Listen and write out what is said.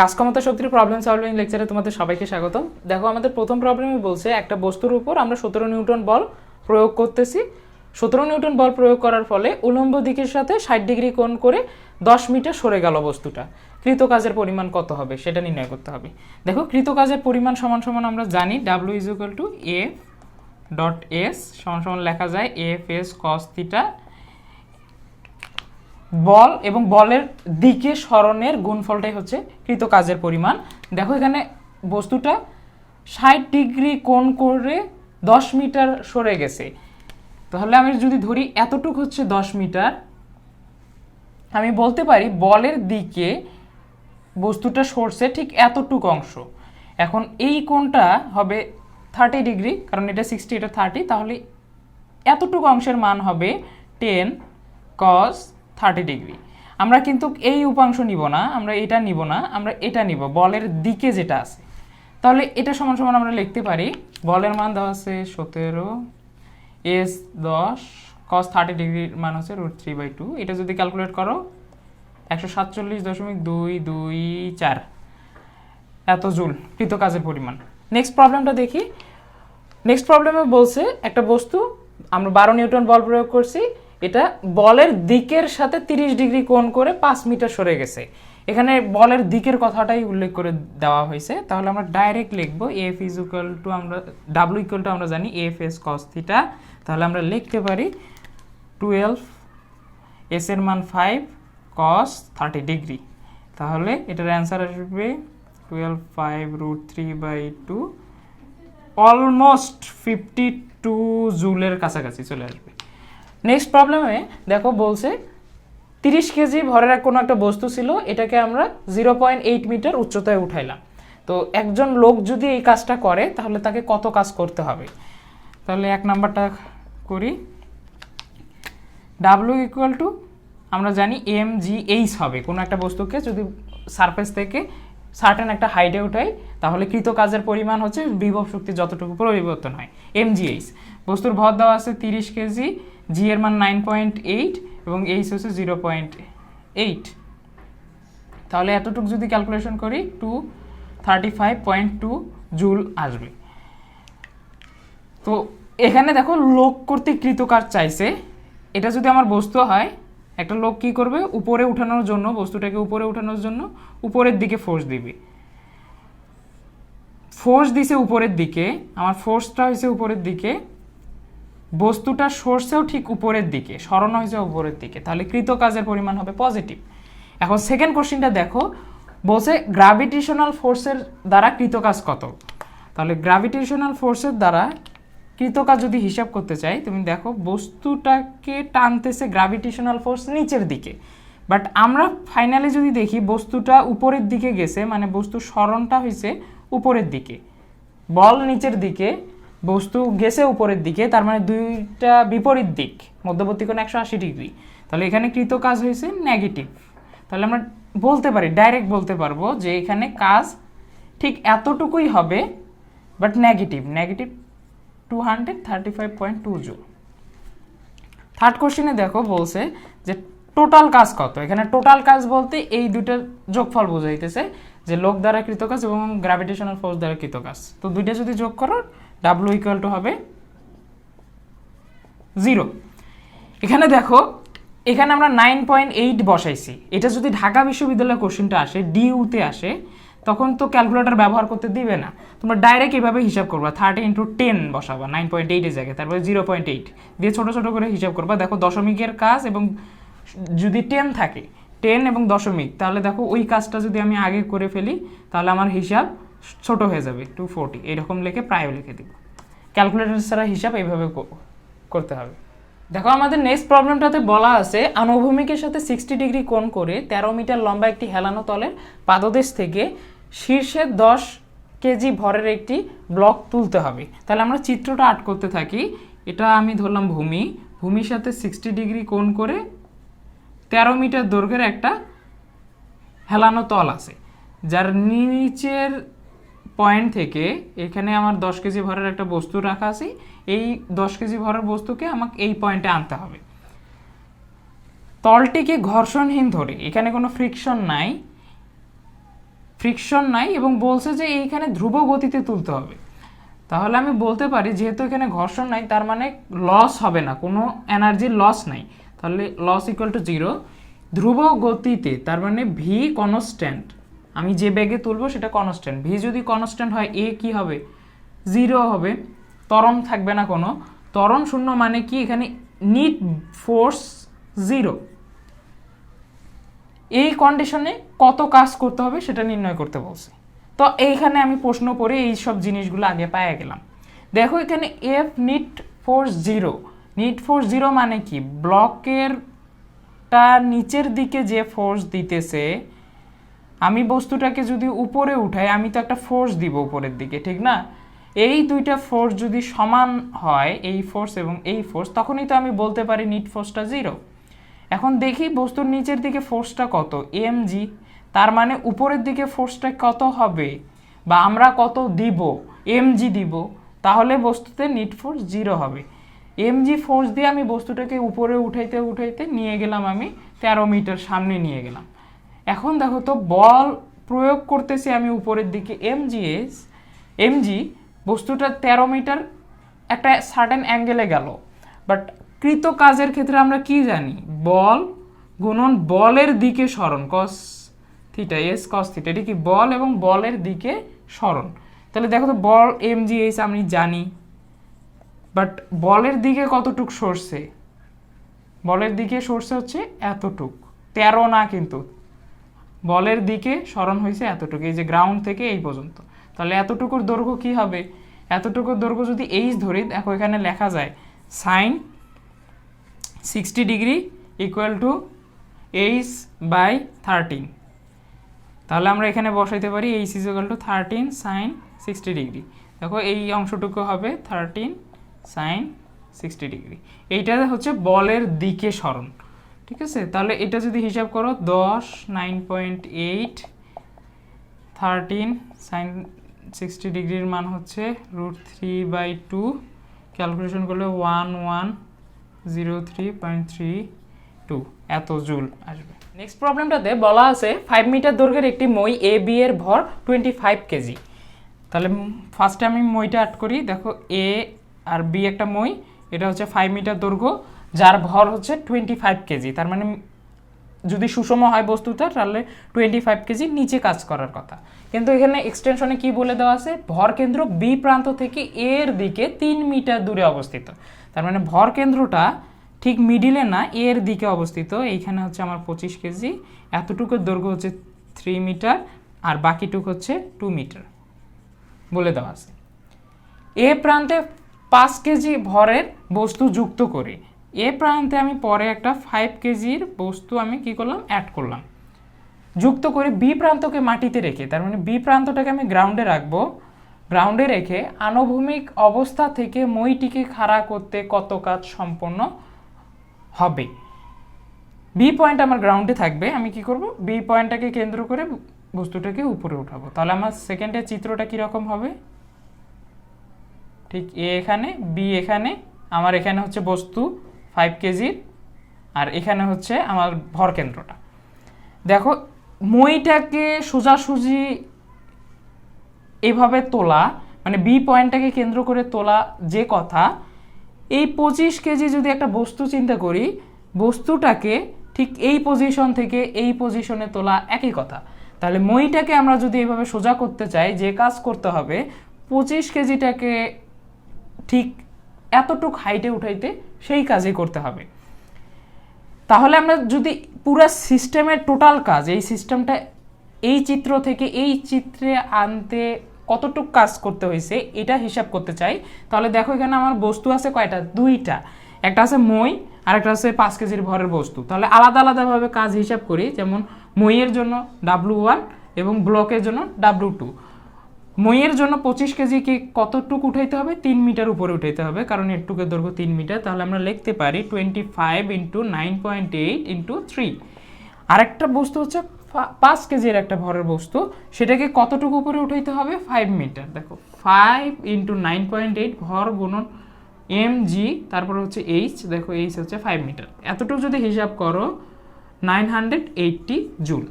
কাজ ক্ষমতা শক্তির প্রবলেম সলভিং লেকচারে তোমাদের সবাইকে স্বাগতম। দেখো আমাদের প্রথম প্রবলেমে বলছে একটা বস্তুর উপর আমরা 17 নিউটন বল প্রয়োগ করতেছি। 17 নিউটন বল প্রয়োগ করার ফলে উলম্ব দিকের সাথে 60 ডিগ্রি কোণ করে 10 মিটার সরে গেল বস্তুটা। কৃত কাজের পরিমাণ কত হবে সেটা নির্ণয় করতে হবে। দেখো কৃত কাজের পরিমাণ সমান সমান আমরা জানি W = F ডট S সমান সমান লেখা যায় FS cos থিটা বল এবং বলের দিকে সরণের গুণফলটাই হচ্ছে কৃত কাজের পরিমাণ। দেখো এখানে বস্তুটা 60 ডিগ্রি কোণ করে 10 মিটার সরে গেছে, তাহলে আমি যদি ধরি এতটুকু হচ্ছে 10 মিটার, আমি বলতে পারি বলের দিকে বস্তুটা সরছে ঠিক এতটুকু অংশ। এখন এই কোণটা হবে 30 ডিগ্রি, কারণ এটা 60 এটা 30, তাহলে এতটুকু অংশের মান হবে 10 cos 30 ডিগ্রি। আমরা কিন্তু এই উপাংশ নিব না, আমরা এটা নিব না, আমরা এটা নিব বলের দিকে যেটা আছে। তাহলে এটা সমান সমান আমরা লিখতে পারি বলের মান দেওয়া আছে 17 S 10 cos 30 ডিগ্রির মান হচ্ছে √3/2। এটা যদি ক্যালকুলেট করো 147.224 এত জুল কৃত কাজের পরিমাণ। নেক্সট প্রবলেমটা দেখি। নেক্সট প্রবলেমে বলছে একটা বস্তু আমরা 12 নিউটন বল প্রয়োগ করছি, এটা বলের দিকের সাথে 30 ডিগ্রি কোণ করে 5 মিটার সরে গেছে। এখানে বলের দিকের কথাটাই উল্লেখ করে দেওয়া হয়েছে, তাহলে আমরা ডাইরেক্ট লিখবো F = আমরা W = আমরা জানি FS cos থিটা, তাহলে আমরা লিখতে পারি 12 S এর মান 5 cos 30 ডিগ্রি। তাহলে এটার অ্যান্সার আসবে 12 5 √3/2, অলমোস্ট 52 জুলের কাছাকাছি চলে আসবে। নেক্সট প্রবলেমে দেখো বলছে 30 কেজি ভরের কোনো একটা বস্তু ছিল, এটাকে আমরা 0.8 মিটার উচ্চতায় উঠাইলাম। তো একজন লোক যদি এই কাজটা করে তাহলে তাকে কত কাজ করতে হবে? তাহলে এক নাম্বারটা করি। W = আমরা জানি mgh হবে। কোনো একটা বস্তুকে যদি সারফেস থেকে সার্টেন একটা হাইটে উঠাই তাহলে কৃত কাজের পরিমাণ হচ্ছে বিভব শক্তি যতটুকু পরিবর্তন হয় mgh। বস্তুর ভর দেওয়া আছে 30 কেজি, g এর মান 9.8 এবং h হচ্ছে 0.8। তাহলে এতটুকু যদি ক্যালকুলেশন করি 235.2 জুল আসবে। তো এখানে দেখো লোক কর্তৃক কৃত কাজ চাইছে। এটা যদি আমার বস্তু হয়, একটা লোক কি করবে, উপরে উঠানোর জন্য বস্তুটাকে উপরে উঠানোর জন্য উপরের দিকে ফোর্স দিবে। ফোর্স দিছে উপরের দিকে, আমার ফোর্সটা হয়েছে উপরের দিকে, বস্তুটা সরছেও ঠিক উপরের দিকে, সরানো হয়েছে উপরের দিকে, তাহলে কৃত কাজের পরিমাণ হবে পজিটিভ। এখন সেকেন্ড কোশ্চেনটা দেখো, বলছে গ্র্যাভিটেশনাল ফোর্সের দ্বারা কৃত কাজ কত। তাহলে গ্র্যাভিটেশনাল ফোর্সের দ্বারা কৃত কাজ যদি হিসাব করতে চাই, তুমি দেখো বস্তুটাকে টানতেছে গ্র্যাভিটেশনাল ফোর্স নিচের দিকে, বাট আমরা ফাইনালি যদি দেখি বস্তুটা উপরের দিকে গেছে, মানে বস্তুর সরণটা হয়েছে উপরের দিকে, বল নিচের দিকে, বস্তু গেছে উপরের দিকে, তার মানে দুইটা বিপরীত দিক, মধ্যবর্তী কোণ 180 ডিগ্রি। তাহলে এখানে কৃত কাজ হয়েছে নেগেটিভ। তাহলে আমরা বলতে পারি, ডাইরেক্ট বলতে পারবো যে এখানে কাজ ঠিক এতটুকুই হবে, বাট নেগেটিভ 235.2 জুল। থার্ড কোশ্চেনে দেখো বলছে যে টোটাল কাজ কত। এখানে টোটাল কাজ বলতে এই দুইটার যোগফল বোঝাইতেছে, যে লোক দ্বারা কৃত কাজ এবং গ্র্যাভিটেশনাল ফোর্স দ্বারা কৃত কাজ। তো দুইটা যদি যোগ করো W = হবে 0। এখানে দেখো এখানে আমরা 9.8 বসাইছি। এটা যদি ঢাকা বিশ্ববিদ্যালয়ের কোশ্চেনটা আসে, ডিইউতে আসে, তখন তো ক্যালকুলেটর ব্যবহার করতে দিবে না, তোমরা ডাইরেক্ট এভাবে হিসাব করবা, 30 × 10 বসাবা 9.8 এর জায়গায়, তারপরে 0.8 দিয়ে ছোট ছোট করে হিসাব করবা। দেখো দশমিকের কাজ এবং যদি 10 থাকে, 10 এবং দশমিক, তাহলে দেখো ওই কাজটা যদি আমি আগে করে ফেলি তাহলে আমার হিসাব ছোট হয়ে যাবে, 240 এরকম লিখে প্রায় লিখে দিব। ক্যালকুলেটর ছাড়া হিসাব এইভাবে করতে হবে। দেখো আমাদের নেক্সট প্রবলেমটাতে বলা আছে আনুভূমিকের সাথে 60 ডিগ্রি কোণ করে 13 মিটার লম্বা একটি হেলানো তলের পাদদেশ থেকে শীর্ষে 10 কেজি ভরের একটি ব্লক তুলতে হবে। তাহলে আমরা চিত্রটা আর্ট করতে থাকি। এটা আমি ধরলাম ভূমি, ভূমির সাথে 60 ডিগ্রি কোণ করে 13 মিটার দৈর্ঘ্যের একটা হেলানো তল আছে, যার নিচের পয়েন্ট থেকে এখানে আমার 10 কেজি ভরের একটা বস্তু রাখা আছে। এই 10 কেজি ভরের বস্তুকে আমাকে এই পয়েন্টে আনতে হবে। তলটিকে ঘর্ষণহীন ধরে, এখানে কোনো ফ্রিকশন নাই, ফ্রিকশন নাই এবং বলছে যে এইখানে ধ্রুব গতিতে তুলতে হবে। তাহলে আমি বলতে পারি যেহেতু এখানে ঘর্ষণ নাই তার মানে লস হবে না, কোনো এনার্জির লস নাই, তাহলে লস ইকুয়াল টু 0। ধ্রুব গতিতে তার মানে ভি কনস্ট্যান্ট, আমি যে বেগে তুলবো সেটা কনস্ট্যান্ট, ভি যদি কনস্ট্যান্ট হয় এ কি হবে 0 হবে, ত্বরণ থাকবে না কোনো, ত্বরণ শূন্য মানে কি এখানে নিট ফোর্স 0। এই কন্ডিশনে কত কাজ করতে হবে সেটা নির্ণয় করতে বলছে। তো এইখানে আমি প্রশ্ন করে এই সব জিনিসগুলো আগে পাইয়া গেলাম। দেখো এখানে F net force 0, net force 0 মানে কি ব্লকেরটা নিচের দিকে যে ফোর্স দিতেছে, আমি বস্তুটাকে যদি উপরে উঠাই আমি তো একটা ফোর্স দিব উপরের দিকে, ঠিক না? এই দুইটা ফোর্স যদি সমান হয়, এই ফোর্স এবং এই ফোর্স, তখনই তো আমি বলতে পারি নিট ফোর্সটা 0। এখন দেখি বস্তুর নিচের দিকে ফোর্সটা কত, এমজি, তার মানে উপরের দিকে ফোর্সটা কত হবে বা আমরা কত দিব, এমজি দিব, তাহলে বস্তুতে নিট ফোর্স 0 হবে। এমজি ফোর্স দিয়ে আমি বস্তুটাকে উপরে উঠাইতে উঠাইতে নিয়ে গেলাম, আমি 13 মিটার সামনে নিয়ে গেলাম। এখন দেখো তো বল প্রয়োগ করতেছি আমি উপরের দিকে এমজি, বস্তুটা 13 মিটার একটা সার্টেন অ্যাঙ্গেলে গেল, বাট কৃত কাজের ক্ষেত্রে আমরা কি জানি, বল গুণন বলের দিকে সরণ cos theta, S cos theta, এটা কি বল এবং বলের দিকে সরণ। তাহলে দেখো তো বল এমজিএইচ আমি জানি, বাট বলের দিকে কতটুক সরছে, বলের দিকে সরছে হচ্ছে এতটুক, 13 না কিন্তু, বলের দিকে সরণ হয়েছে এতটুকু, এই যে গ্রাউন্ড থেকে এই পর্যন্ত। তাহলে এতটুকুর দৈর্ঘ্য কি হবে, এতটুকুর দৈর্ঘ্য যদি এইচ ধরি, দেখো এখানে লেখা যায় sine 60 degree equal to H by 13। তাহলে আমরা এখানে বসাইতে পারি H is equal to 13 sine 60 degree. দেখো এই অংশটুকু হবে 13 সাইন 60 ডিগ্রি, এইটা হচ্ছে বলের দিকে সরণ, ঠিক আছে? তাহলে এটা যদি হিসাব করো 10 9.8 13 সাইন 60 ডিগ্রির মান হচ্ছে √3/2, ক্যালকুলেশন করলে 1103.32 এত জুল আসবে। নেক্সট প্রবলেমটাতে বলা আছে 5 মিটার দৈর্ঘ্যের একটি মই এ বি এর ভর 25 কেজি। তাহলে ফার্স্টে আমি মইটা অ্যাড করি, দেখো এ আর বি একটা মই, এটা হচ্ছে 5 মিটার দৈর্ঘ্য যার ভর হচ্ছে 25 কেজি, তার মানে যদি সুষম হয় বস্তুটা তাহলে 25 কেজি নিচে কাজ করার কথা। কিন্তু এখানে এক্সটেনশনে কি বলে দেওয়া আছে, ভর কেন্দ্র বি প্রান্ত থেকে এর দিকে 3 মিটার দূরে অবস্থিত, তার মানে ভর কেন্দ্রটা ঠিক মিডিলে না, এর দিকে অবস্থিত। এইখানে হচ্ছে আমার 25 কেজি, এতটুকুর দৈর্ঘ্য হচ্ছে 3 মিটার আর বাকিটুকু হচ্ছে 2 মিটার বলে দেওয়া আছে। এ প্রান্তে 5 কেজি ভরের বস্তু যুক্ত করে, এ প্রান্তে আমি পরে একটা 5 কেজির বস্তু আমি কি করলাম, অ্যাড করলাম, যুক্ত করে বি প্রান্তকে মাটিতে রেখে, তার মানে বি প্রান্তটাকে আমি গ্রাউন্ডে রাখবো, গ্রাউন্ডে রেখে আনুভূমিক অবস্থা থেকে মইটিকে খাড়া করতে কত কাজ সম্পন্ন হবে। বি পয়েন্ট আমার গ্রাউন্ডে থাকবে, আমি কি করব, বি পয়েন্টটাকে কেন্দ্র করে বস্তুটাকে উপরে উঠাবো। তাহলে আমার সেকেন্ডের চিত্রটা কীরকম হবে, ঠিক এ এখানে, বি এখানে, আমার এখানে হচ্ছে বস্তু 5 কেজির আর এখানে হচ্ছে আমার ভর কেন্দ্রটা। দেখো মইটাকে সোজাসুজি এভাবে তোলা, মানে বি পয়েন্টটাকে কেন্দ্র করে তোলা যে কথা, এই 25 কেজি যদি একটা বস্তু চিন্তা করি, বস্তুটাকে ঠিক এই পজিশন থেকে এই পজিশনে তোলা একই কথা। তাহলে মইটাকে আমরা যদি এইভাবে সোজা করতে চাই, যে কাজ করতে হবে 25 কেজিটাকে ঠিক এতটুক হাইটে উঠাইতে সেই কাজই করতে হবে। তাহলে আমরা যদি পুরো সিস্টেমের টোটাল কাজ, এই সিস্টেমটা এই চিত্র থেকে এই চিত্রে আনতে কতটুক কাজ করতে হয়েছে এটা হিসাব করতে চাই, তাহলে দেখো এখানে আমার বস্তু আছে কয়টা, 2টা, একটা আছে মই আর একটা আছে 5 কেজির ভরের বস্তু। তাহলে আলাদা আলাদাভাবে কাজ হিসাব করি, যেমন মইয়ের জন্য W1 এবং ব্লকের জন্য W2। মইয়ের জন্য 25 কেজিকে কতটুকু উঠাইতে হবে, 3 মিটার উপরে উঠাইতে হবে, কারণ এরটুকের দৈর্ঘ্য 3 মিটার। তাহলে আমরা লিখতে পারি 25 × 9.8 × 3। আরেকটা বস্তু হচ্ছে 5 কেজির একটা ভরের বস্তু, সেটাকে কতটুকু উপরে উঠাইতে হবে, 5 মিটার। দেখো 5 × 9.8 ভর গুণন mg, তারপর হচ্ছে h, দেখো h হচ্ছে 5 মিটার, এতটুকু যদি হিসাব করো 980 জুল।